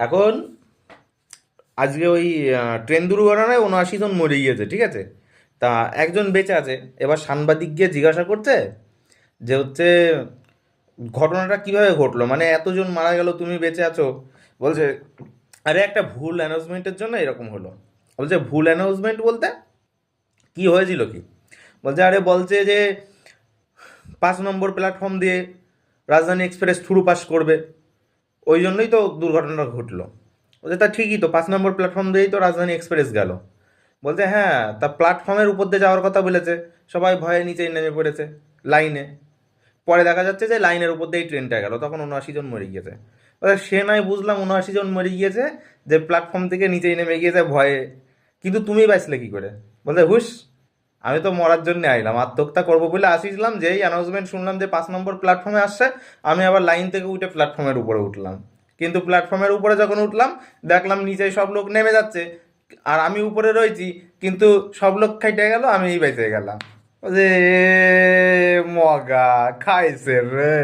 এখন আজকে ওই ট্রেন দুর্ঘটনায় ৭৯ জন মরে গিয়েছে, ঠিক আছে? তা একজন বেঁচে আছে। এবার সাংবাদিক গিয়ে জিজ্ঞাসা করছে যে হচ্ছে ঘটনাটা কিভাবে ঘটলো, মানে এতজন মারা গেল, তুমি বেঁচে আছো। বলছে আরে একটা ভুল অ্যানাউন্সমেন্টের জন্য এরকম হলো। বলছে ভুল অ্যানাউন্সমেন্ট বলতে কি হয়েছিল কি? বলছে আরে বলছে যে ৫ নম্বর প্ল্যাটফর্ম দিয়ে রাজধানী এক্সপ্রেস থ্রু পাস করবে, ওই জন্যই তো দুর্ঘটনাটা ঘটলো। বলছে তা ঠিকই তো, ৫ নম্বর প্ল্যাটফর্ম দিয়েই তো রাজধানী এক্সপ্রেস গেল। বলছে হ্যাঁ, তা প্ল্যাটফর্মের উপর দিয়ে যাওয়ার কথা বলেছে, সবাই ভয়ে নিচেই নেমে পড়েছে লাইনে। পরে দেখা যাচ্ছে যে লাইনের উপর দিয়েই ট্রেনটা গেল, তখন ৭৯ জন মরে গিয়েছে। বলছে সে নয় বুঝলাম ৭৯ জন মরে গিয়েছে যে প্ল্যাটফর্ম থেকে নিচেই নেমে গিয়েছে ভয়ে, কিন্তু তুমি বাঁচলে কি করে? বলছে হুস, আমি তো মরার জন্য আইলাম, আত্মহত্যা করবো বলে আসিছিলাম, যেই অ্যানাউন্সমেন্ট শুনলাম যে ৫ নম্বর প্ল্যাটফর্মে আসছে, আমি আবার লাইন থেকে উঠে প্ল্যাটফর্মের উপরে উঠলাম। কিন্তু প্ল্যাটফর্মের উপরে যখন উঠলাম, দেখলাম নিচে সব লোক নেমে যাচ্ছে, আর আমি উপরে রয়েছি, কিন্তু সব লোক খাইটে গেল, আমিই বেঁচে গেলাম। যে মগা খাইছে রে।